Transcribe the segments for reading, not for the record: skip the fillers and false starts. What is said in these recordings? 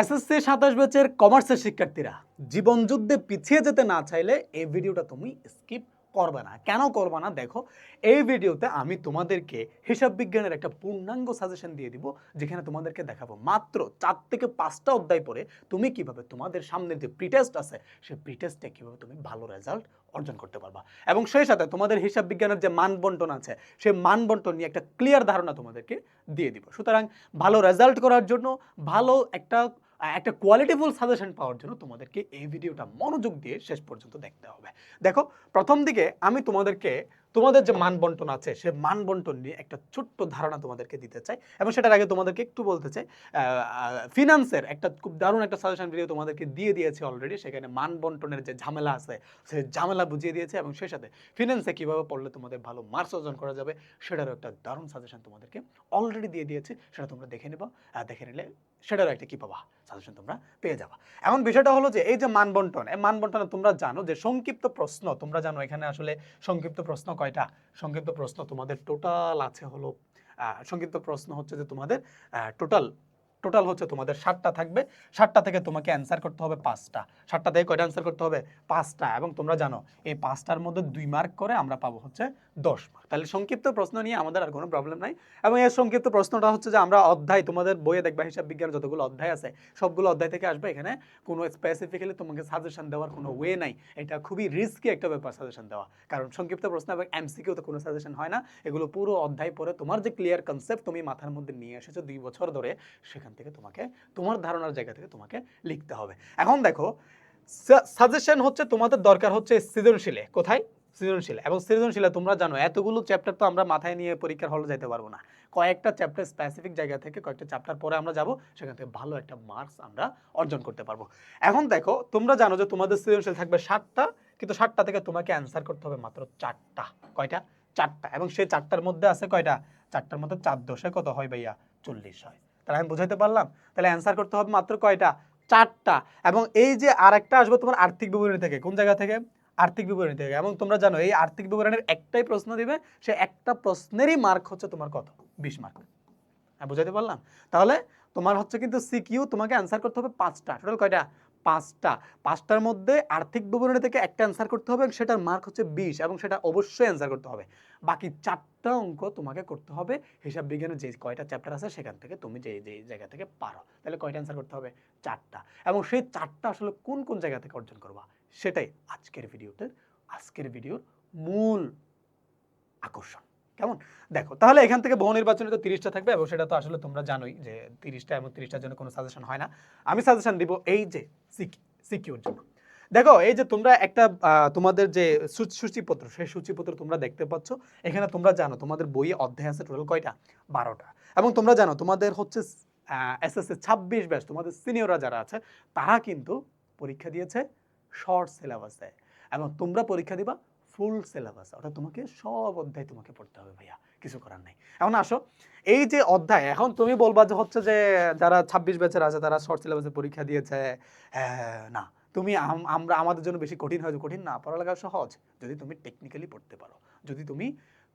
SSC 27 ব্যাচের কমার্সের শিক্ষার্থীরা জীবন যুদ্ধে পিছিয়ে যেতে না চাইলে এই ভিডিওটা তুমি স্কিপ করবে না। কেন করবে না? দেখো, এই ভিডিওতে আমি তোমাদেরকে হিসাব বিজ্ঞানের একটা পূর্ণাঙ্গ সাজেশন দিয়ে দিব, যেখানে তোমাদেরকে দেখাবো মাত্র 4 থেকে 5টা অধ্যায় পড়ে তুমি কিভাবে তোমাদের সামনের যে প্রিটেস্ট আছে সেই প্রিটেস্টে কিভাবে তুমি ভালো রেজাল্ট অর্জন করতে পারবা, এবং সেই সাথে তোমাদের হিসাব বিজ্ঞানের যে মান বন্টন আছে সেই মান বন্টন নিয়ে একটা ক্লিয়ার ধারণা তোমাদেরকে দিয়ে দিব। সুতরাং ভালো রেজাল্ট করার জন্য, ভালো একটা কোয়ালিটিফুল সাজেশন পাওয়ার জন্য তোমাদেরকে এই ভিডিওটা মনোযোগ দিয়ে শেষ পর্যন্ত দেখতে হবে। দেখো, প্রথম দিকে আমি তোমাদের যে মান বন্টন আছে সেই মান বন্টন নিয়ে একটা ছোট্ট ধারণা তোমাদেরকে দিতে চাই, এবং সেটার আগে তোমাদেরকে একটু বলতে চাই, ফিনান্সের একটা খুব দারুণ একটা সাজেশন ভিডিও তোমাদেরকে দিয়ে দিয়েছে অলরেডি। সেখানে মান বন্টনের যে ঝামেলা আছে সেই ঝামেলা বুঝিয়ে দিয়েছে, এবং সেই সাথে ফিনান্সে কীভাবে পড়লে তোমাদের ভালো মার্কস অর্জন করা যাবে সেটারও একটা দারুণ সাজেশন তোমাদেরকে অলরেডি দিয়ে দিয়েছি। সেটা তোমরা দেখে নেবা, দেখে নিলে সেটারও একটা কি পাবা, সাজেশন তোমরা পেয়ে যাবা। এখন বিষয়টা হলো যে এই যে মান বন্টন, এই মান বন্টনে তোমরা জানো যে সংক্ষিপ্ত প্রশ্ন, তোমরা জানো এখানে আসলে সংক্ষিপ্ত প্রশ্ন কয়টা? সংক্ষিপ্ত প্রশ্ন তোমাদের টোটাল আছে হলো সংক্ষিপ্ত প্রশ্ন হচ্ছে যে তোমাদের টোটাল হচ্ছে তোমাদের 7টা থাকবে। 7টা থেকে তোমাকে অ্যান্সার করতে হবে 5টা। 7টা থেকে কয়টা অ্যান্সার করতে হবে? 5টা। এবং তোমরা জানো এই 5টার মধ্যে 2 মার্ক করে আমরা পাবো হচ্ছে 10 মার্ক। তাহলে সংক্ষিপ্ত প্রশ্ন নিয়ে আমাদের আর কোনো প্রবলেম নাই। এবং এই সংক্ষিপ্ত প্রশ্নটা হচ্ছে যে আমরা অধ্যায়, তোমাদের বইয়ে দেখবা হিসাব বিজ্ঞান যতগুলো অধ্যায় আছে সবগুলো অধ্যায় থেকে আসবে। এখানে কোনো স্পেসিফিক্যালি তোমাকে সাজেশন দেওয়ার কোনো ওয়ে নাই। এটা খুবই রিস্কি একটা ব্যাপার সাজেশন দেওয়া, কারণ সংক্ষিপ্ত প্রশ্ন এবং এমসিকিউ তো কোনো সাজেশন হয় না। এগুলো পুরো অধ্যায় পড়ে তোমার যে ক্লিয়ার কনসেপ্ট তুমি মাথার মধ্যে নিয়ে এসেছো 2 বছর ধরে, সেখান থেকে তোমাকে তোমার ধারণার জায়গা থেকে তোমাকে লিখতে হবে। এখন দেখো, সাজেশন হচ্ছে তোমাদের দরকার হচ্ছে সৃজনশীলে। কোথায়? সৃজনশীল। এবং সৃজনশীলে তোমরা জানো এতগুলো চ্যাপ্টার তো আমরা মাথায় নিয়ে পরীক্ষার হলে যেতে পারবো না। কয়েকটা চ্যাপ্টার স্পেসিফিক জায়গা থেকে কয়েকটা চ্যাপ্টার পরে আমরা যাব, সেখান থেকে ভালো একটা মার্কস আমরা অর্জন করতে পারবো। এখন দেখো, তোমরা জানো যে তোমাদের সৃজনশীল থাকবে 7টা, কিন্তু 7টা থেকে তোমাকে অ্যান্সার করতে হবে মাত্র 4টা। কয়টা? 4টা। এবং সেই 4টার মধ্যে আছে কয়টা? 4টার মধ্যে 4 দশে কত হয় ভাইয়া? 40 হয়। তাহলে আমি বুঝাইতে পারলাম? তাহলে অ্যান্সার করতে হবে মাত্র কয়টা? 4টা। এবং এই যে আরেকটা আসবে তোমার আর্থিক বিবরণী থেকে। কোন জায়গা থেকে? আর্থিক বিবরণী থেকে। এবং তোমরা জানো এই আর্থিক বিবরণীর একটাই প্রশ্ন দিবে, সে একটা প্রশ্নেরই মার্ক হচ্ছে তোমার কত? 20 মার্ক। বুঝাইতে পারলাম? তাহলে তোমার হচ্ছে কিন্তু সিকিউ তোমাকে অ্যান্সার করতে হবে 5টা। টোটাল কয়টা? 5টা। 5টার মধ্যে আর্থিক বিবরণী থেকে একটা অ্যান্সার করতে হবে, এবং সেটার মার্ক হচ্ছে 20, এবং সেটা অবশ্যই অ্যান্সার করতে হবে। বাকি 4টা অঙ্ক তোমাকে করতে হবে হিসাব বিজ্ঞানের যে কয়টা চ্যাপ্টার আছে সেখান থেকে তুমি যে জায়গা থেকে পারো। তাহলে কয়টা অ্যান্সার করতে হবে? 4টা। এবং সেই 4টা আসলে কোন কোন জায়গা থেকে অর্জন করবা, সেটাই আজকের ভিডিওর মূল আকর্ষণ। কেমন? দেখো, তাহলে এখান থেকে বহু নির্বাচনে তো 30টা থাকবে, এবং সেটা তো আসলে তোমরা জানোই যে 30টা, এবং 30টার জন্য কোনো সাজেশন হয় না। আমি সাজেশন দিব এই যে সিকিউর জন্য। দেখো, এই যে তোমরা একটা তোমাদের যে সূচিপত্র, সেই সূচিপত্র তোমরা দেখতে পাচ্ছ। এখানে তোমরা জানো তোমাদের বইয়ে অধ্যায় আছে টোটাল কয়টা? 12টা। এবং তোমরা জানো তোমাদের হচ্ছে এসএসসি 26 ব্যাচ, তোমাদের সিনিয়ররা যারা আছে তারা কিন্তু পরীক্ষা দিয়েছে শর্ট সিলেবাসে, এবং তোমরা পরীক্ষা দিবা ফুল সিলেবাস। অর্থাৎ তোমাকে সব অধ্যায় তোমাকে পড়তে হবে ভাইয়া, কিছু করার নাই। এখন আসো, এই যে অধ্যায়, এখন তুমি বলবা যে হচ্ছে যে যারা 26 ব্যাচের আছে তারা শর্ট সিলেবাসে পরীক্ষা দিয়েছে। না, তুমি আমরা আমাদের জন্য বেশি কঠিন হয়। কঠিন না, পড়ালেখা সহজ যদি তুমি টেকনিক্যালি পড়তে পারো, যদি তুমি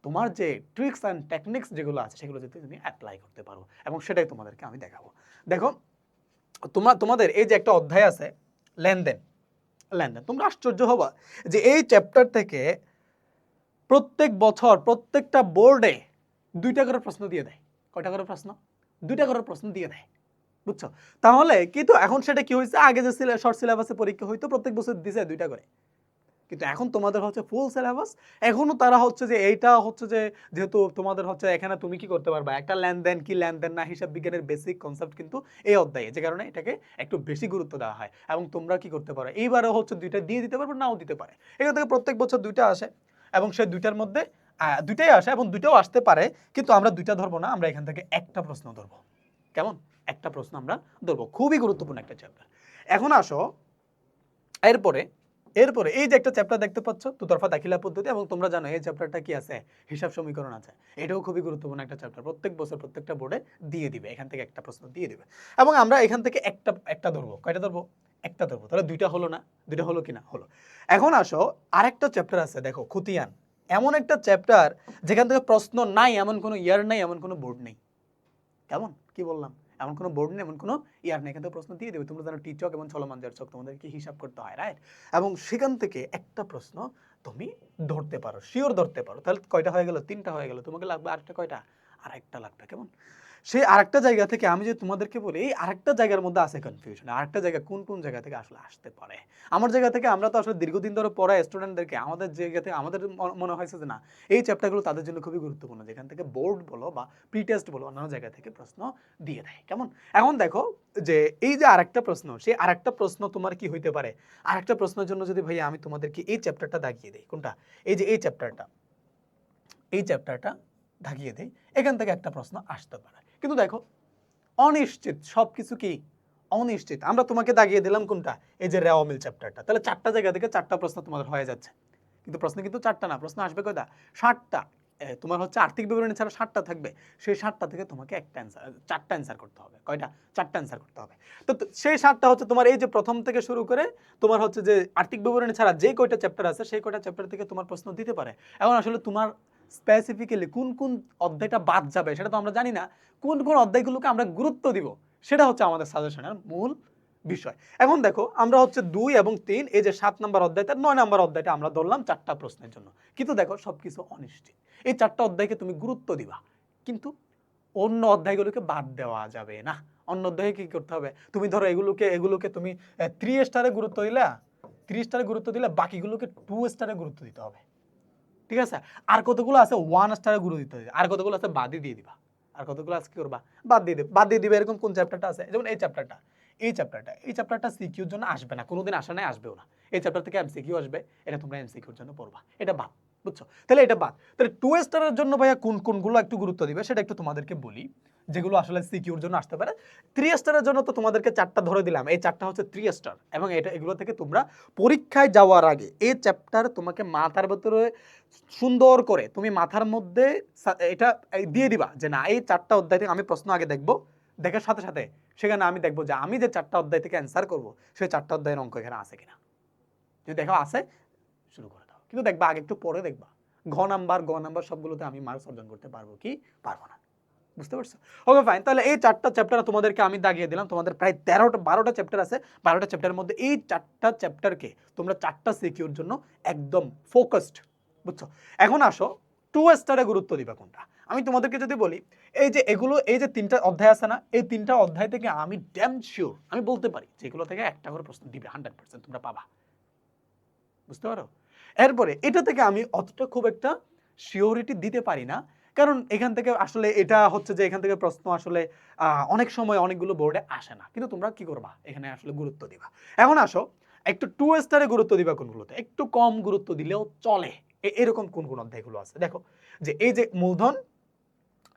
তোমার যে ট্রিক্স অ্যান্ড টেকনিক্স যেগুলো আছে সেগুলো যদি তুমি অ্যাপ্লাই করতে পারো, এবং সেটাই তোমাদেরকে আমি দেখাবো। দেখো, তোমাদের এই যে একটা অধ্যায় আছে লেনদেন, তোমরা আশ্চর্য হবা যে এই চ্যাপ্টার থেকে প্রত্যেক বছর প্রত্যেকটা বোর্ডে 2টা করে প্রশ্ন দিয়ে দেয়। কয়টা করে প্রশ্ন? 2টা করে প্রশ্ন দিয়ে দেয়। বুঝছো? তাহলে কিন্তু এখন সেটা কি হয়েছে, আগে যে শর্ট সিলেবাসে পরীক্ষা হইতো প্রত্যেক বছর দিছে 2টা করে, কিন্তু এখন তোমাদের হচ্ছে ফুল সিলেবাস। এখনো তারা হচ্ছে যে এইটা হচ্ছে যে যেহেতু তোমাদের হচ্ছে এখানে তুমি কি করতে পারবা, একটা লেনদেন কি লেনদেন না হিসাব বিজ্ঞানের বেসিক কনসেপ্ট কিন্তু এই অধ্যায়ে, যে কারণে এটাকে একটু বেশি গুরুত্ব দেওয়া হয়। এবং তোমরা কি করতে পারো, এইবারও হচ্ছে 2টা দিয়ে দিতে পারবে, নাও দিতে পারে। এখান থেকে প্রত্যেক বছর 2টা আসে, এবং সেই 2টার মধ্যে 2টাই আসে, এবং 2টাও আসতে পারে, কিন্তু আমরা 2টা ধরবো না, আমরা এখান থেকে একটা প্রশ্ন ধরবো। কেমন? একটা প্রশ্ন আমরা ধরবো, খুবই গুরুত্বপূর্ণ একটা চ্যাপ্টার। এখন আসো, এরপরে এই যে একটা চ্যাপ্টার দেখতে পাচ্ছ দুতরফা দাখিলা পদ্ধতি, এবং তোমরা জানো এই চ্যাপ্টারটা কি আছে? হিসাব সমীকরণ আছে। এটাও খুবই গুরুত্বপূর্ণ একটা চ্যাপ্টার, প্রত্যেক বছর প্রত্যেকটা বোর্ডে দিয়ে দিবে, এখান থেকে একটা প্রশ্ন দিয়ে দিবে। এবং আমরা এখান থেকে একটা ধরবো। কয়টা ধরবো? একটা ধরবো। তাহলে 2টা হলো না? 2টা হলো কিনা? হলো। এখন আসো, আরেকটা চ্যাপ্টার আছে, দেখো খতিয়ান। এমন একটা চ্যাপ্টার যেখান থেকে প্রশ্ন নাই এমন কোনো ইয়ার নাই, এমন কোনো বোর্ড নেই। কেমন? কি বললাম? এমন কোনো বোর্ড নেই, এমন কোনো ইয়ার নেই, এখান থেকে প্রশ্ন দিয়ে দেবে। তোমরা জানো টিচক এবং চলমান যার চক তোমাদেরকে হিসাব করতে হয়, রাইট? এবং সেখান থেকে একটা প্রশ্ন তুমি ধরতে পারো, শিওর ধরতে পারো। তাহলে কয়টা হয়ে গেল? 3টা হয়ে গেল। তোমাকে লাগবে আরেকটা, কয়টা? আরেকটা লাগবে। কেমন? সেই আরেকটা জায়গা থেকে আমি যে তোমাদেরকে বলি, এই আরেকটা জায়গার মধ্যে আছে কনফিউশন। আরেকটা জায়গা কোন কোন জায়গা থেকে আসলে আসতে পারে? আমার জায়গা থেকে আমরা তো আসলে দীর্ঘদিন ধরে পড়া স্টুডেন্টদেরকে আমাদের জায়গা থেকে আমাদের মনে হয়েছে যে না, এই চ্যাপ্টারগুলো তাদের জন্য খুবই গুরুত্বপূর্ণ, যেখান থেকে বোর্ড বলো বা প্রি টেস্ট বলো অন্যান্য জায়গা থেকে প্রশ্ন দিয়ে দেয়। কেমন? এখন দেখো যে এই যে আরেকটা প্রশ্ন, সেই আরেকটা প্রশ্ন তোমার কি হইতে পারে? আরেকটা প্রশ্নের জন্য যদি ভাইয়া আমি তোমাদেরকে এই চ্যাপ্টারটা দাগিয়ে দিই, কোনটা? এই যে এই চ্যাপ্টারটা দাগিয়ে দিই, এখান থেকে একটা প্রশ্ন আসতে পারে। কিন্তু দেখো অনিশ্চিত, সবকিছু কি অনিশ্চিত। আমরা তোমাকে দাগিয়ে দিলাম কোনটা? এই যে রেওয়ামিল চ্যাপ্টারটা। তাহলে 4টা জায়গা থেকে 4টা প্রশ্ন তোমাদের হয়ে যাচ্ছে। কিন্তু প্রশ্ন কিন্তু 4টা না, প্রশ্ন আসবে কয়টা? 7টা। তোমার হচ্ছে আর্থিক বিবরণী ছাড়া 7টা থাকবে, সেই 7টা থেকে তোমাকে একটা অ্যান্সার, 4টা অ্যান্সার করতে হবে। কয়টা? 4টা অ্যান্সার করতে হবে। তো সেই 7টা হচ্ছে তোমার এই যে প্রথম থেকে শুরু করে তোমার হচ্ছে যে আর্থিক বিবরণী ছাড়া যে কয়টা চ্যাপ্টার আছে সেই কয়টা চ্যাপ্টার থেকে তোমার প্রশ্ন দিতে পারে। এখন আসলে তোমার স্পেসিফিক্যালি কোন কোন অধ্যায়টা বাদ যাবে সেটা তো আমরা জানি না। কোন কোন অধ্যায়গুলোকে আমরা গুরুত্ব দিব সেটা হচ্ছে আমাদের সাজেশনের মূল বিষয়। এখন দেখো আমরা হচ্ছে 2 এবং 3, এই যে 7 নম্বর অধ্যায়টা, 9 নম্বর অধ্যায়টা আমরা ধরলাম 4টা প্রশ্নের জন্য। কিন্তু দেখো সবকিছু অনিশ্চিত। এই 4টা অধ্যায়কে তুমি গুরুত্ব দিবা, কিন্তু অন্য অধ্যায়গুলোকে বাদ দেওয়া যাবে না। অন্য অধ্যায়ে কি করতে হবে? তুমি ধরো এগুলোকে তুমি 3 স্টারে গুরুত্ব দিলা, 3 স্টারে গুরুত্ব দিলে বাকিগুলোকে 2 স্টারে গুরুত্ব দিতে হবে। ঠিক আছে? আর কতগুলো আছে 1 স্টারে গুরুত্ব দিতে হবে, আর কতগুলো আছে বাদই দিয়ে দিবা। আর কতগুলো আছে কি করবা? বাদ দিয়ে দিবে। এরকম কোন চ্যাপ্টারটা আছে? যেমন এই চ্যাপ্টারটা সিকিউর জন্য আসবে না, কোনোদিন আসে নাই, আসবেও না। এই চ্যাপ্টার থেকে এমসিকিউ আসবে, এটা তোমরা এমসিকিউর জন্য পড়বা, এটা বাদ। বুঝছো? তাহলে এটা বাদ। তাহলে 2 স্টারের জন্য ভাইয়া কোন কোনগুলো একটু গুরুত্ব দিবে সেটা একটু তোমাদেরকে বলি, যেগুলো আসলে সিকিউর জন্য আসতে পারে। 3 স্টারের জন্য তো তোমাদেরকে 4টা ধরে দিলাম, এই 4টা হচ্ছে 3 স্টার, এবং এগুলো থেকে তোমরা পরীক্ষায় যাওয়ার আগে এই চ্যাপ্টার তোমাকে মাথার ভেতরে সুন্দর করে তুমি মাথার মধ্যে এটা দিয়ে দিবা যে না, এই 4টা অধ্যায় থেকে আমি প্রশ্ন আগে দেখবো, দেখার সাথে সাথে সেখানে আমি দেখবো যে আমি যে 4টা অধ্যায় থেকে অ্যান্সার করবো সেই 4টা অধ্যায়ের অঙ্ক এখানে আছে কিনা। যদি দেখো আছে, শুরু করে দাও। কিন্তু দেখবা আগে একটু পরে দেখবা গ নাম্বার সবগুলোতে আমি মার্কস অর্জন করতে পারবো কি পারবো না। বুঝতে পারছো? Okay fine. তাহলে এই 4টা চ্যাপ্টার তোমাদেরকে আমি দাগিয়ে দিলাম। তোমাদের প্রায় 12টা চ্যাপ্টার আছে। 12টা চ্যাপ্টারের মধ্যে এই 4টা চ্যাপ্টারকে তোমরা 4টা সিকিউর জন্য একদম ফোকাসড। বুঝছো? এখন আসো 2 স্টারে গুরুত্ব দিবা কোনটা। আমি তোমাদেরকে যদি বলি এই যে এই যে 3টা অধ্যায় আছে না, এই 3টা অধ্যায় থেকে আমি ড্যাম শিওর আমি বলতে পারি যেগুলো থেকে একটা করে প্রশ্ন দিবে 100% তোমরা পাবা। বুঝতে পারো? এরপরে এটা থেকে আমি অতটা খুব একটা শিওরিটি দিতে পারি না, কারণ এখান থেকে আসলে এটা হচ্ছে যে এখান থেকে প্রশ্ন আসলে অনেক সময় অনেকগুলো বোর্ডে আসে না। কিন্তু তোমরা কি করবা? এখানে আসলে গুরুত্ব দিবা। এখন আসো একটু 2 স্টারে গুরুত্ব দিবা কোনগুলোতে, একটু কম গুরুত্ব দিলেও চলে এরকম কোন কোন অধ্যায়গুলো আছে। দেখো যে এই যে মূলধন,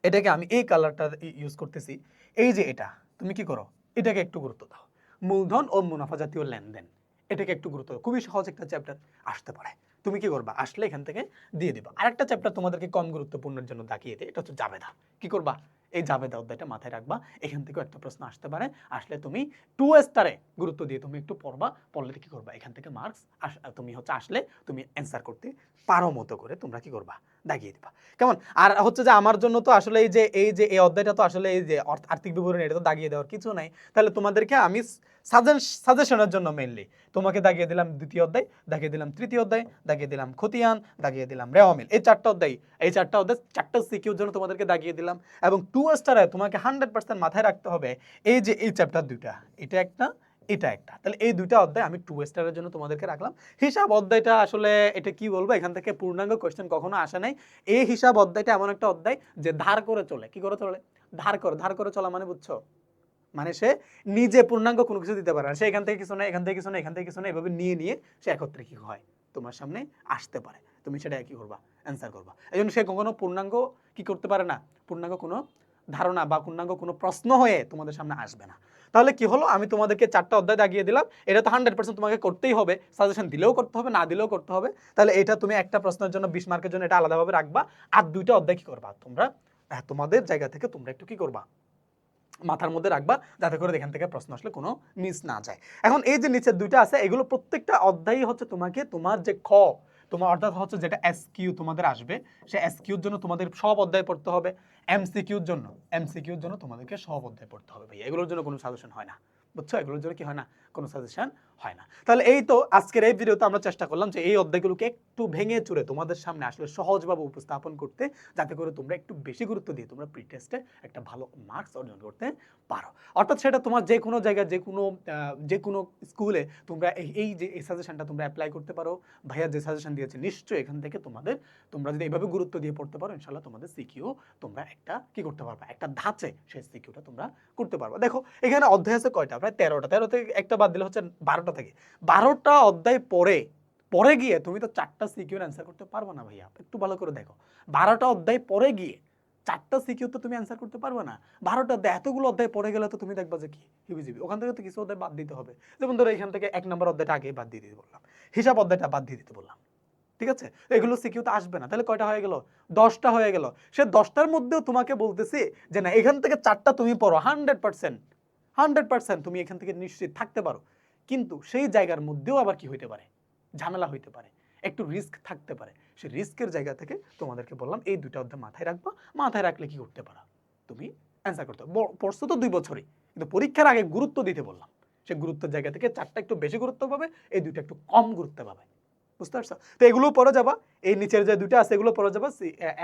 এটাকে আমি এই কালারটা ইউজ করতেছি। এই যে এটা তুমি কি করো? এটাকে একটু গুরুত্ব দাও। মূলধন ও মুনাফা জাতীয় লেনদেন, এটাকে একটু গুরুত্ব দাও। খুবই সহজ একটা চ্যাপ্টার, আসতে পারে। তুমি কি করবা? আসলে এখান থেকে দিয়ে দিবা। আরেকটা চ্যাপ্টার তোমাদেরকে কম গুরুত্বপূর্ণের জন্য দেখিয়ে দেয়, এটা হচ্ছে জাবেদা। কি করবা? এই জাবেদা অধ্যায়টা মাথায় রাখবা, এখান থেকেও একটা প্রশ্ন আসতে পারে। আসলে তুমি 2 স্টারে গুরুত্ব দিয়ে তুমি একটু পড়বা, পড়লে কি করবা? এখান থেকে মার্কস তুমি হচ্ছে আসলে তুমি অ্যান্সার করতে পারো মতো করে তোমরা কি করবা? দাগিয়ে দিবা। কেমন? আর হচ্ছে যে আমার জন্য তো আসলে এই অধ্যায়টা তো আসলে এই যে আর্থিক বিবরণী, এটা তো দাগিয়ে দেওয়ার কিছু নাই। তাহলে তোমাদেরকে আমি সাজেশনের জন্য মেইনলি তোমাকে দাগিয়ে দিলাম 2য় অধ্যায়, দাগিয়ে দিলাম 3য় অধ্যায়, দাগিয়ে দিলাম খতিয়ান, দাগিয়ে দিলাম রেওয়ামিল। এই 4টা অধ্যায়, 4টা সিকিউর জন্য তোমাদেরকে দাগিয়ে দিলাম। এবং 2 স্টারে তোমাকে 100% মাথায় রাখতে হবে এই যে এই চ্যাপ্টার 2টা, এটা একটা, এটা একটা। তাহলে এই 2টা অধ্যায় আমি 2 স্টারের জন্য তোমাদেরকে রাখলাম। হিসাব অধ্যায়টা আসলে এটা কি বলবো, এখান থেকে পূর্ণাঙ্গ কোশ্চেন কখনো আসে নাই। এই হিসাব অধ্যায়টা এমন একটা অধ্যায় যে ধার করে চলে। কি করে চলে? ধার করে চলা মানে বুঝছো? মানে সে নিজে পূর্ণাঙ্গ কোনো কিছু দিতে পারে না। সে এখান থেকে কিছু না, এখান থেকে কিছু না, এখান থেকে কিছু না, এভাবে নিয়ে সে একত্রে কি হয় তোমার সামনে আসতে পারে। তুমি সেটা কি করবা? অ্যান্সার করবা। এই জন্য সে কখনো পূর্ণাঙ্গ কি করতে পারে না, পূর্ণাঙ্গ কোনো ধারণা বা পূর্ণাঙ্গ কোনো প্রশ্ন হয়ে তোমাদের সামনে আসবে না। তাহলে কি হলো? আমি তোমাদেরকে 4টা অধ্যায় দাগিয়ে দিলাম। এটা তো 100% তোমাকে করতেই হবে, সাজেশন দিলেও করতে হবে, না দিলেও করতে হবে। তাহলে এটা তুমি একটা প্রশ্নের জন্য 20 মার্কের জন্য এটা আলাদাভাবে রাখবা। আর 2টা অধ্যায় কি করবা তোমরা? তোমাদের জায়গা থেকে তোমরা একটু কি করবা? মাথার মধ্যে রাখবা, যাতে করে এখান থেকে প্রশ্ন আসলে কোনো মিস না যায়। এখন এই যে নিচের 2টা আছে, এগুলো প্রত্যেকটা অধ্যায়ই হচ্ছে তোমাকে তোমার যে তোমার অর্থাৎ হচ্ছে যেটা এসকিউ তোমাদের আসবে, সে এসকিউর জন্য তোমাদের সব অধ্যায় পড়তে হবে। এমসিকিউর জন্য তোমাদেরকে সব অধ্যায় পড়তে হবে ভাই, এগুলোর জন্য কোনো সাজেশন হয় না, বুঝছো? এগুলোর জন্য কি হয় না, কোনো সাজেশন হয় না। তাহলে এই তো আজকের এই ভিডিওতে আমরা চেষ্টা করলাম যে এই অধ্যায়গুলোকে একটু ভেঙে চুরে তোমাদের সামনে আসলে সহজভাবে উপস্থাপন করতে, যাতে করে তোমরা একটু বেশি গুরুত্ব দিয়ে তোমরা প্রি টেস্টে একটা ভালো মার্কস অর্জন করতে পারো। অর্থাৎ সেটা তোমার যে কোনো জায়গায় যে কোনো স্কুলে তোমরা এই যে এই সাজেশনটা তোমরা অ্যাপ্লাই করতে পারো। ভাইয়া যে সাজেশন দিয়েছে নিশ্চয়ই এখান থেকে তোমরা যদি এভাবে গুরুত্ব দিয়ে পড়তে পারো, ইনশাল্লাহ তোমাদের সিকিউ তোমরা একটা কি করতে পারবা, একটা ধাঁচে সেই সিকিউটা তোমরা করতে পারবা। দেখো এখানে অধ্যায় আছে কয়টা, প্রায় 13টা। 13 থেকে একটা বাদ দিলে হচ্ছে 12টা থেকে। 12টা অধ্যায় পরে গিয়ে তুমি তো 4টা সিকিউর অ্যান্সার করতে পারবে না ভাইয়া, একটু ভালো করে দেখো। 12টা অধ্যায় পরে গিয়ে 4টা সিকিউ তো তুমি অ্যান্সার করতে পারবে না। 12টা অধ্যায়, এতগুলো অধ্যায় পড়ে গেলে তো তুমি দেখবা যে কি হিবিজিবি, ওখান থেকে তো কিছু অধ্যায় বাদ দিতে হবে। যেমন ধরো এখান থেকে 1 নম্বর অধ্যায়টা আগে বাদ দিয়ে দিতে বললাম, হিসাব অধ্যায়টা বাদ দিয়ে দিতে বললাম, ঠিক আছে? এগুলো সিকিউতে আসবে না, তাহলে কয়টা হয়ে গেল, 10টা হয়ে গেল। সে 10টার মধ্যেও তোমাকে বলতেছি যে না, এখান থেকে 4টা তুমি পড়ো, 100% তুমি এখান থেকে নিশ্চিত থাকতে পারো। কিন্তু সেই জায়গার মধ্যেও আবার কি হইতে পারে, ঝামেলা হইতে পারে, একটু রিস্ক থাকতে পারে। সেই রিস্কের জায়গা থেকে তোমাদেরকে বললাম এই 2টা অধ্যায় মাথায় রাখবা। মাথায় রাখলে কি করতে পারো, তুমি অ্যান্সার করতে পারো। পড়ছো তো 2 বছরই, কিন্তু পরীক্ষার আগে গুরুত্ব দিতে বললাম। সে গুরুত্বের জায়গা থেকে 4টা একটু বেশি গুরুত্ব পাবে, এই 2টা একটু কম গুরুত্ব পাবে, বুঝতে পারছো? তো এগুলো পড়ে যাবা, এই নিচের যে 2টা আছে এগুলো পড়ে যাবা,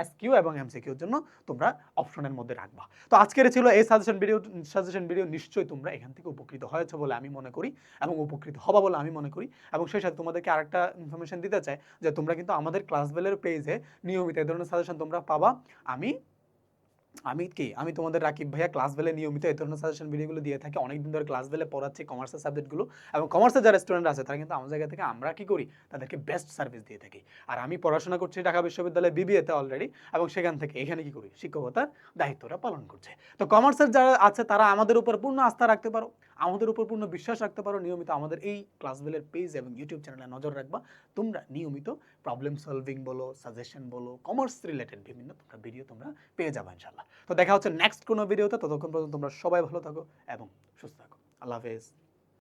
এসকিউ এবং এমসিকিউর জন্য তোমরা অপশনের মধ্যে রাখবা। তো আজকের ছিল এই সাজেশন ভিডিও। নিশ্চয়ই তোমরা এখান থেকে উপকৃত হয়েছে বলে আমি মনে করি, এবং উপকৃত হবা বলে আমি মনে করি। এবং সেই সাথে তোমাদেরকে আরেকটা ইনফরমেশন দিতে চাই যে তোমরা কিন্তু আমাদের ক্লাস বেলের পেজে নিয়মিত এই ধরনের সাজেশন তোমরা পাবা। আমি তোমাদের রাকিব ভাইয়া ক্লাস বেলে নিয়মিত এই ধরনের সাজেশন ভিডিওগুলো দিয়ে থাকি। অনেকদিন ধরে ক্লাস বেলে পড়াচ্ছি কমার্সের সাবজেক্টগুলো, এবং কমার্সের যারা স্টুডেন্ট আছে তারা কিন্তু আমার জায়গা থেকে আমরা কি করি, তাদেরকে বেস্ট সার্ভিস দিয়ে থাকি। আর আমি পড়াশোনা করছি ঢাকা বিশ্ববিদ্যালয়ে বিবিএতে অলরেডি, এবং সেখান থেকে এখানে কি করি, শিক্ষকতার দায়িত্বটা পালন করছে। তো কমার্সের যারা আছে তারা আমাদের উপর পূর্ণ আস্থা রাখতে পারো, আমাদের উপর পূর্ণ বিশ্বাস রাখতে পারো। নিয়মিত আমাদের এই ক্লাস বেলের পেজ এবং ইউটিউব চ্যানেলে নজর রাখবা। তোমরা নিয়মিত প্রবলেম সলভিং বলো, সাজেশন বলো, কমার্স রিলেটেড বিভিন্ন তোমরা ভিডিও তোমরা পেয়ে যাবে ইনশাল্লাহ। তো দেখা হচ্ছে নেক্সট কোনো ভিডিওতে। ততক্ষণ পর্যন্ত তোমরা সবাই ভালো থাকো এবং সুস্থ থাকো। আল্লাহ হাফেজ।